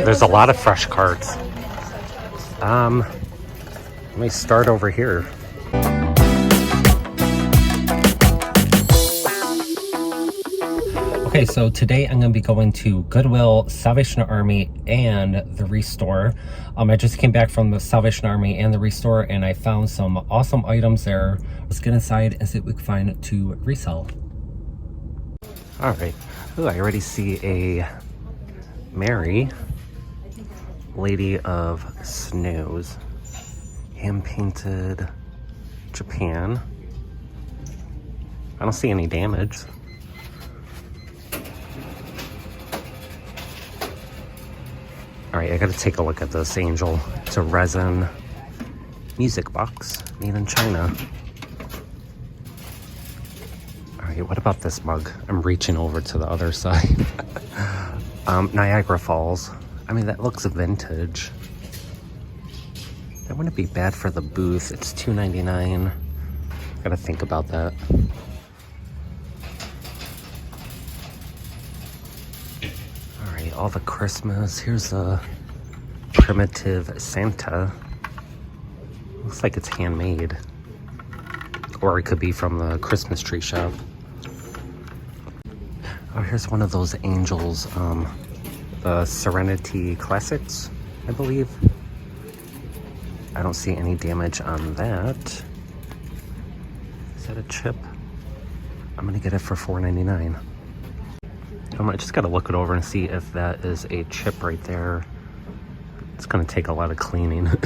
There's a lot of fresh carts. Let me start over here. Okay, so today I'm going to be going to Goodwill, Salvation Army, and the Restore. I just came back from the Salvation Army and the Restore, and I found some awesome items there. Let's get inside and see what we can find to resell. All right. Ooh, I already see a Mary, Lady of Snows, hand-painted Japan. I don't see any damage. All right, I gotta take a look at this angel. It's a resin music box made in China. All right, what about this mug? I'm reaching over to the other side. Niagara Falls. I mean, that looks vintage. That wouldn't be bad for the booth. It's $2.99. Gotta think about that. All the Christmas. Here's a primitive Santa. Looks like it's handmade, or it could be from the Christmas tree shop. Oh, here's one of those angels, the Serenity Classics, I believe. I don't see any damage on that. Is that a chip? I'm gonna get it for $4.99. I just gotta look it over and see if that is a chip right there. It's gonna take a lot of cleaning. I'm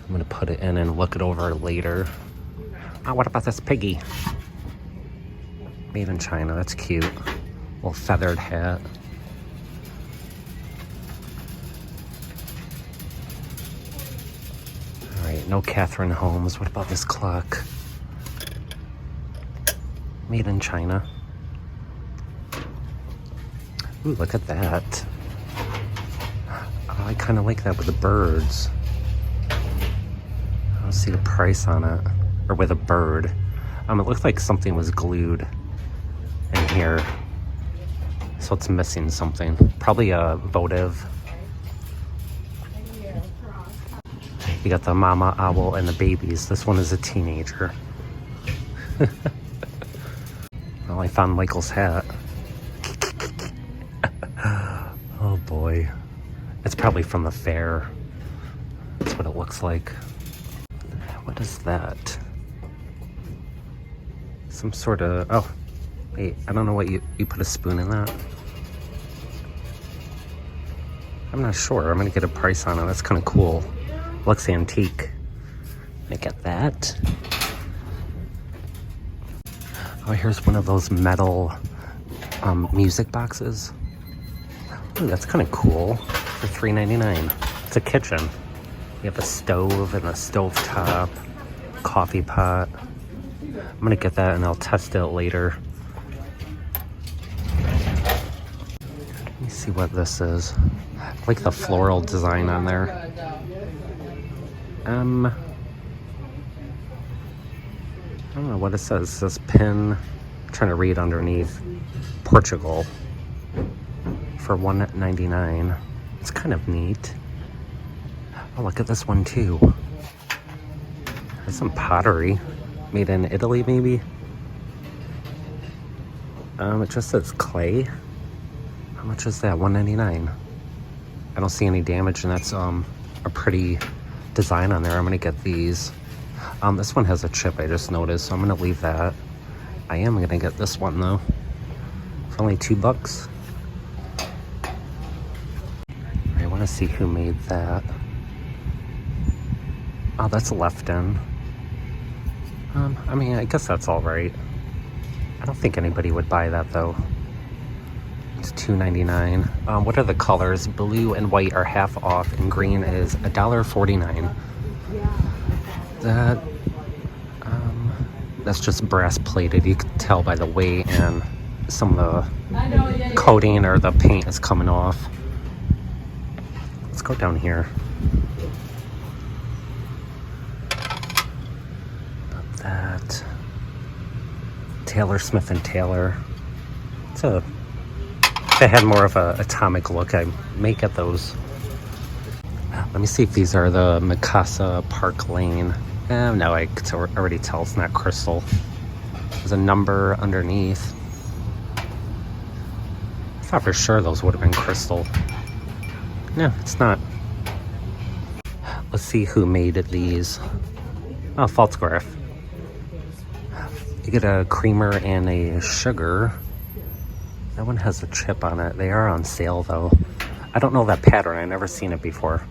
gonna put it in and look it over later. Oh, what about this piggy? Made in China, that's cute. Little feathered hat. All right, no Catherine Holmes. What about this clock? Made in China. Ooh, look at that. Oh, I kind of like that with the birds. I don't see the price on it. Or with a bird. It looks like something was glued in here. So it's missing something. Probably a votive. You got the mama owl and the babies. This one is a teenager. Well, I found Michael's hat. Oh boy. It's probably from the fair. That's what it looks like. What is that? Some sort of... Oh, wait, I don't know what you put a spoon in that. I'm not sure. I'm gonna get a price on it. That's kind of cool. Looks antique. I get that. Oh, here's one of those metal music boxes. Ooh, that's kind of cool for $3.99. It's a kitchen. You have a stove and a stovetop, coffee pot. I'm gonna get that and I'll test it later. Let me see what this is. I like the floral design on there. I don't know what it says. It says pin. I'm trying to read underneath. Portugal. For $1.99. It's kind of neat. Oh, look at this one too. There's some pottery made in Italy, maybe. It just says clay. How much is that? $1.99. I don't see any damage, and that's a pretty design on there. I'm gonna get these. This one has a chip, I just noticed, so I'm gonna leave that. I am gonna get this one though. It's only $2. I want to see who made that. Oh, that's left in. I mean, I guess that's all right. I don't think anybody would buy that though. It's $2.99. What are the colors? Blue and white are half off, and green is $1.49. That's just brass plated. You can tell by the weight, and some of the coating or the paint is coming off. Let's go down here. About that. Taylor, Smith & Taylor. It's a If they had more of a atomic look, I may get those. Let me see if these are the Mikasa Park Lane. No, I could already tell it's not crystal. There's a number underneath. I thought for sure those would have been crystal. No, it's not. Let's see who made these. Oh, Falsgraph. You get a creamer and a sugar. That one has a chip on it. They are on sale though. I don't know that pattern. I've never seen it before.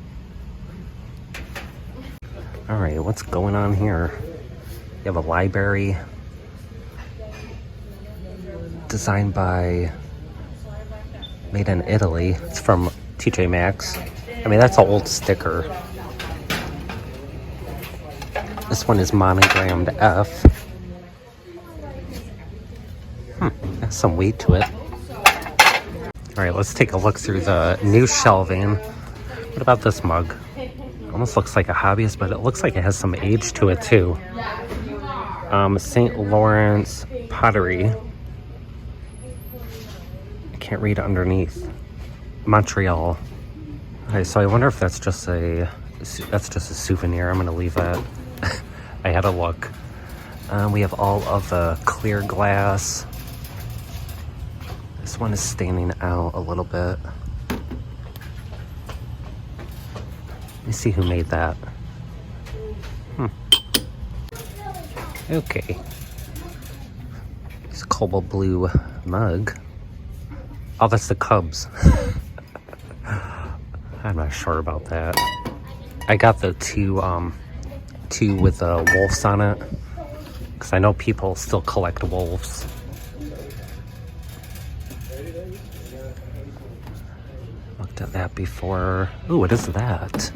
All right, what's going on here? You have a library designed by, made in Italy. It's from TJ Maxx. I mean, that's an old sticker. This one is monogrammed F. Has some weight to it. All right, let's take a look through the new shelving. What about this mug? Almost looks like a hobbyist, but it looks like it has some age to it too. St. Lawrence Pottery. I can't read underneath. Montreal. Okay, so I wonder if that's just a souvenir. I'm gonna leave that. I had a look. We have all of the clear glass. This one is standing out a little bit. Let me see who made that. Okay. It's a cobalt blue mug. Oh, that's the Cubs. I'm not sure about that. I got the two with wolves on it, because I know people still collect wolves. Looked at that before. Ooh, what is that?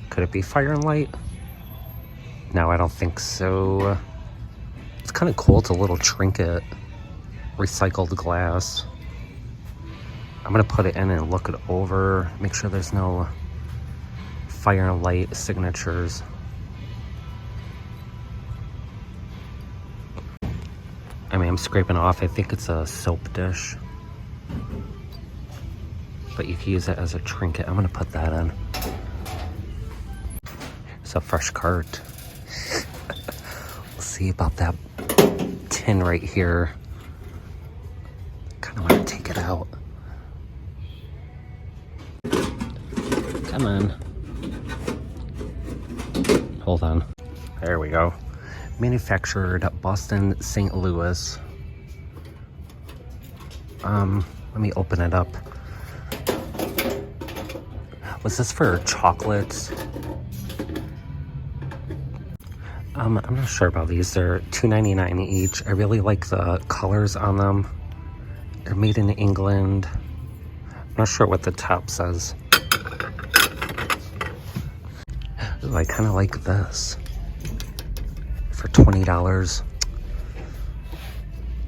Could it be Fire and Light? No, I don't think so. It's kind of cool. It's a little trinket. Recycled glass. I'm gonna put it in and look it over. Make sure there's no Fire and Light signatures. I mean, I'm scraping off. I think it's a soap dish. But you can use it as a trinket. I'm gonna put that in. It's a fresh cart. We'll see about that tin right here. Kind of want to take it out. Come on. Hold on. There we go. Manufactured Boston, St. Louis. Let me open it up. Was this for chocolates? I'm not sure about these. They're $2.99 each. I really like the colors on them. They're made in England. I'm not sure what the top says. Ooh, I kind of like this. For $20.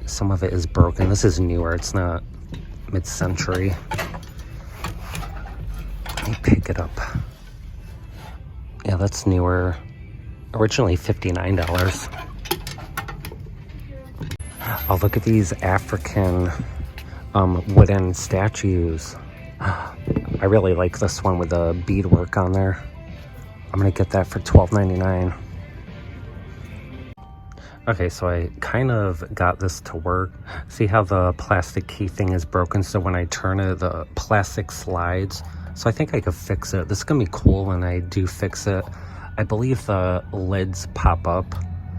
Some of it is broken. This is newer. It's not mid-century. Let me pick it up. Yeah, that's newer. Originally $59. Oh, look at these African wooden statues. I really like this one with the beadwork on there. I'm gonna get that for $12.99. Okay, so I kind of got this to work. See how the plastic key thing is broken, so when I turn it, the plastic slides. So I think I could fix it. This is gonna be cool when I do fix it. I believe the lids pop up.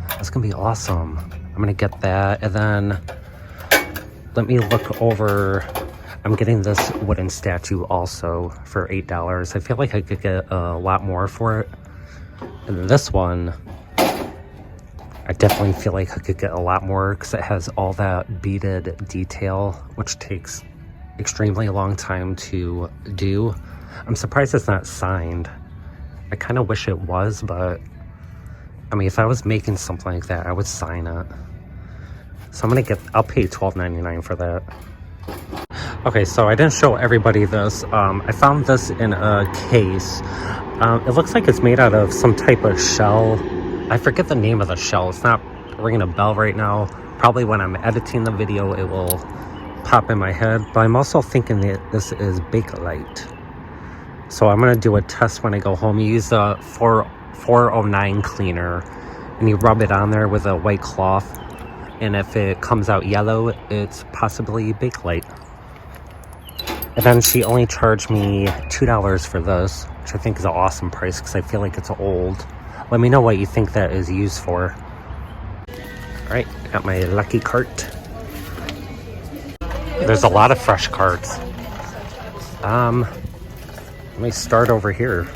That's gonna be awesome. I'm gonna get that, and then let me look over. I'm getting this wooden statue also for $8. I feel like I could get a lot more for it. And then this one, I definitely feel like I could get a lot more because it has all that beaded detail, which takes extremely long time to do. I'm surprised it's not signed. I kind of wish it was, but I mean, if I was making something like that, I would sign it. So I'll pay $12.99 for that. Okay, so I didn't show everybody this. I found this in a case. It looks like it's made out of some type of shell. I forget the name of the shell. It's not ringing a bell right now. Probably when I'm editing the video, it will pop in my head, but I'm also thinking that this is Bakelite. So I'm gonna do a test when I go home. You use the 409 cleaner and you rub it on there with a white cloth, and if it comes out yellow, it's possibly Bakelite. And then she only charged me $2 for this, which I think is an awesome price because I feel like it's old. Let me know what you think that is used for. Alright, got my lucky cart. There's a lot of fresh carts. Let me start over here.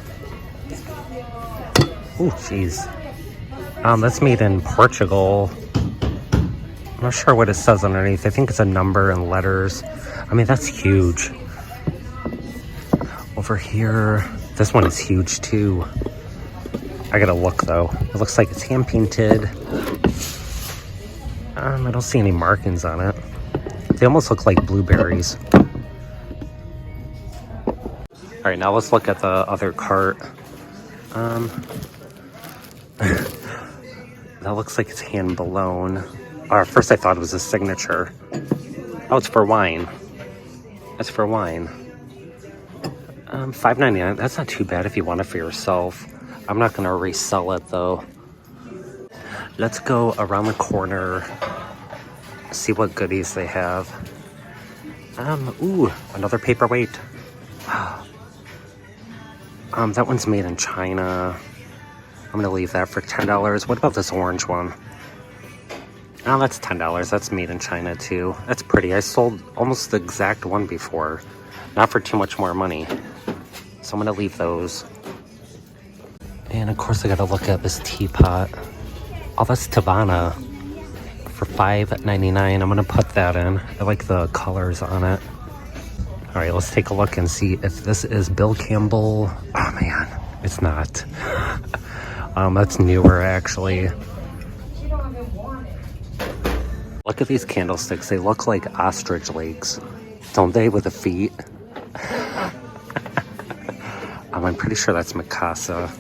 Oh, jeez. That's made in Portugal. I'm not sure what it says underneath. I think it's a number and letters. I mean, that's huge. Over here, this one is huge too. I gotta look though. It looks like it's hand painted. I don't see any markings on it. They almost look like blueberries. All right, now let's look at the other cart. That looks like it's hand blown. At first I thought it was a signature. Oh, it's for wine. It's for wine. $5.99. That's not too bad if you want it for yourself. I'm not gonna resell it though. Let's go around the corner, see what goodies they have. Ooh, another paperweight. That one's made in China. I'm gonna leave that for $10. What about this orange one? Oh, that's $10. That's made in China too. That's pretty. I sold almost the exact one before. Not for too much more money. So I'm gonna leave those. And of course I gotta look at this teapot. Oh, that's Tavana for $5.99. I'm gonna put that in. I like the colors on it. All right, let's take a look and see if this is Bill Campbell. Oh man, it's not. That's newer actually. Look at these candlesticks. They look like ostrich legs, don't they, with the feet? I'm pretty sure that's Mikasa.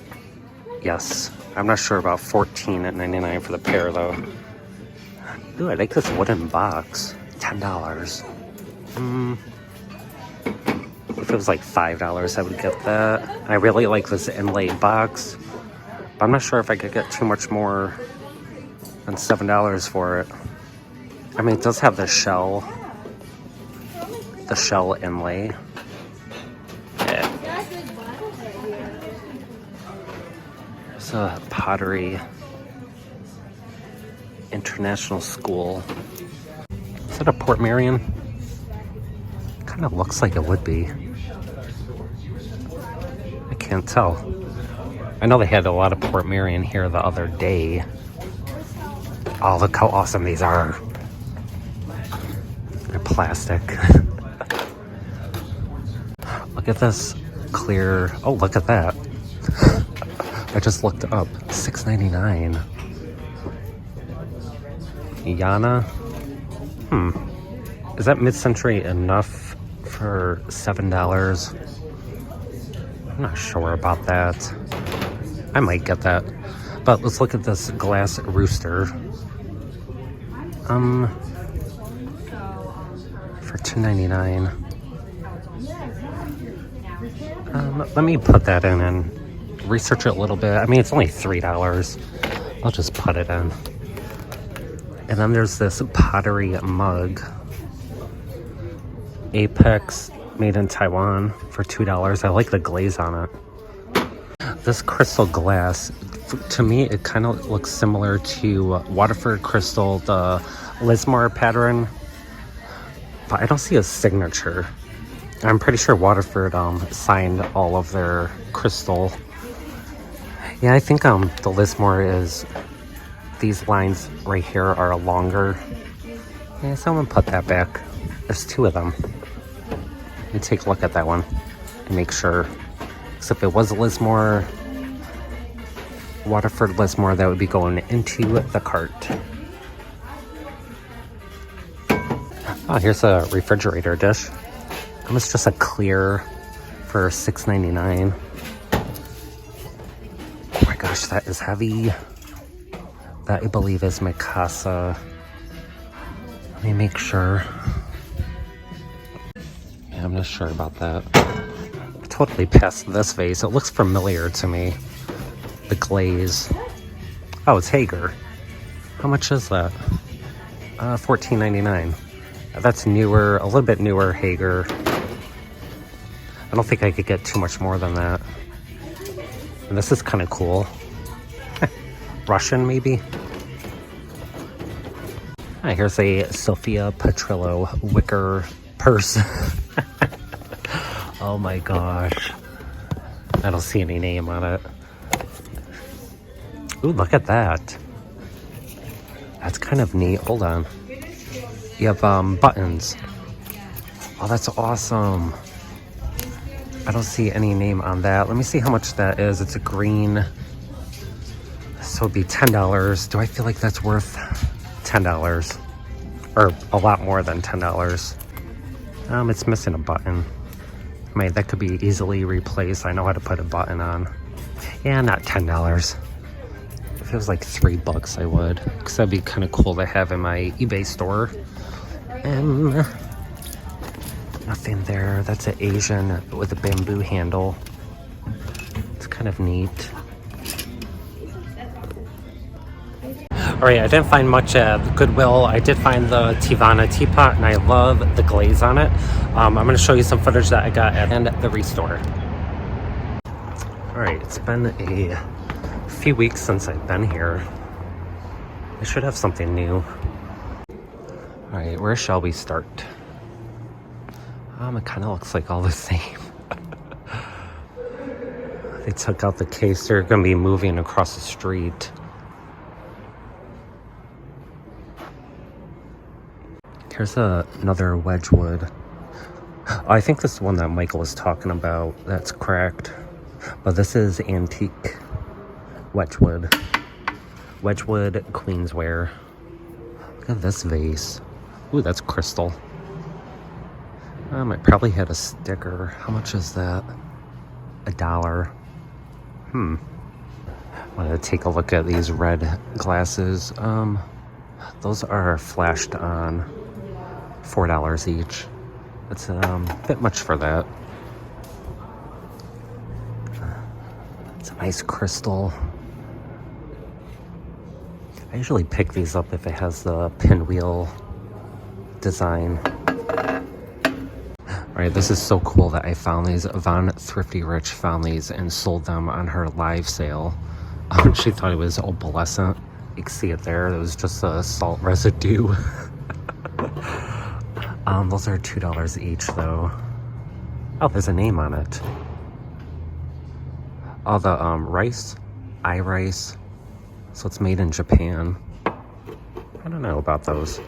Yes, I'm not sure about $14.99 for the pair though. Ooh, I like this wooden box. $10. If it was like $5, I would get that. I really like this inlaid box, but I'm not sure if I could get too much more than $7 for it. I mean, it does have the shell inlay. Yeah. There's a pottery international school. Is that a Port Marion? Kind of looks like it would be. I can't tell. I know they had a lot of Port Marion here the other day. Oh, look how awesome these are. They're plastic. Look at this clear. Oh, look at that. I just looked up. $6.99. Yana. Is that mid-century enough for $7? I'm not sure about that. I might get that. But let's look at this glass rooster. For $2.99. Let me put that in and research it a little bit. I mean, it's only $3. I'll just put it in. And then there's this pottery mug. Apex, made in Taiwan for $2. I like the glaze on it. This crystal glass, to me, it kind of looks similar to Waterford Crystal, the Lismore pattern. But I don't see a signature. I'm pretty sure Waterford signed all of their crystal. Yeah, I think the Lismore is, these lines right here are longer. Yeah, so I'm gonna put that back. There's two of them. Let me take a look at that one and make sure. So if it was a Lismore, Waterford Lismore, that would be going into the cart. Oh, here's a refrigerator dish. It's just a clear for $6.99. Oh my gosh, that is heavy. That I believe is Mikasa. Let me make sure. I'm not sure about that. I totally passed this vase. It looks familiar to me. The glaze. Oh, it's Hager. How much is that? $14.99. That's newer, a little bit newer Hager. I don't think I could get too much more than that. And this is kind of cool. Russian, maybe? Hi, here's a Sophia Petrillo wicker purse. Oh my gosh. I don't see any name on it. Ooh, look at that. That's kind of neat. Hold on. You have buttons. Oh, that's awesome. I don't see any name on that. Let me see how much that is. It's a green. So it'd be $10. Do I feel like that's worth $10? Or a lot more than $10. It's missing a button. I mean, that could be easily replaced. I know how to put a button on. Yeah, not $10. If it was like $3, I would. Because that'd be kind of cool to have in my eBay store. Nothing there. That's an Asian with a bamboo handle. It's kind of neat. Alright, I didn't find much at Goodwill. I did find the Tivana teapot, and I love the glaze on it. I'm going to show you some footage that I got at the Restore. Alright, it's been a few weeks since I've been here. I should have something new. Alright, where shall we start? It kind of looks like all the same. They took out the case. They're going to be moving across the street. Here's another Wedgwood. Oh, I think this is one that Michael was talking about. That's cracked. But this is antique Wedgwood. Wedgwood Queensware. Look at this vase. Ooh, that's crystal. I probably had a sticker. How much is that? $1. I wanted to take a look at these red glasses. Those are flashed on. $4 each. That's a bit much for that. It's a nice crystal. I usually pick these up if it has the pinwheel design. Alright, this is so cool that I found these. Von Thrifty Rich found these and sold them on her live sale. She thought it was opalescent. You can see it there. It was just a salt residue. Those are $2 each, though. Oh, there's a name on it. Oh, the rice, iRice. So it's made in Japan. I don't know about those.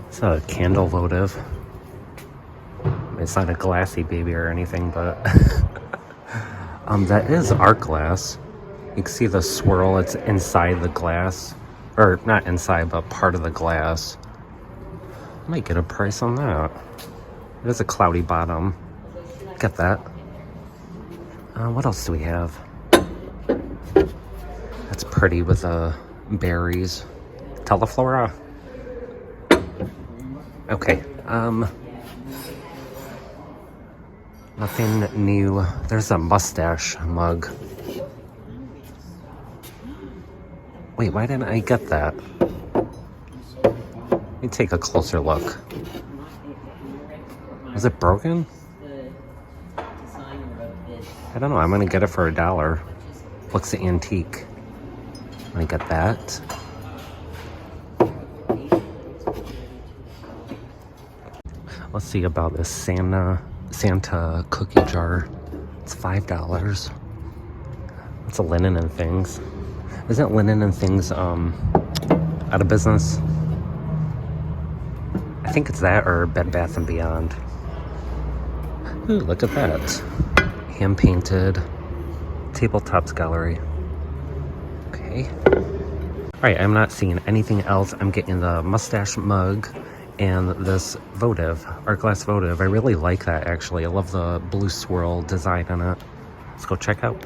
It's a candle votive. It's not a glassy baby or anything, but that is art glass. You can see the swirl. It's inside the glass, or not inside, but part of the glass. Might get a price on that. It is a cloudy bottom. Get that. What else do we have? That's pretty with berries. Teleflora. Okay. Nothing new. There's a mustache mug. Wait, why didn't I get that? Let me take a closer look. Is it broken? I don't know. I'm gonna get it for $1. Looks antique. I'm gonna get that. Let's see about this Santa cookie jar. It's $5. It's a Linen and Things. Isn't Linen and Things out of business? I think it's that or Bed Bath & Beyond. Ooh, look at that. Hand-painted tabletops gallery. Okay. Alright, I'm not seeing anything else. I'm getting the mustache mug and this votive, art glass votive. I really like that, actually. I love the blue swirl design on it. Let's go check out.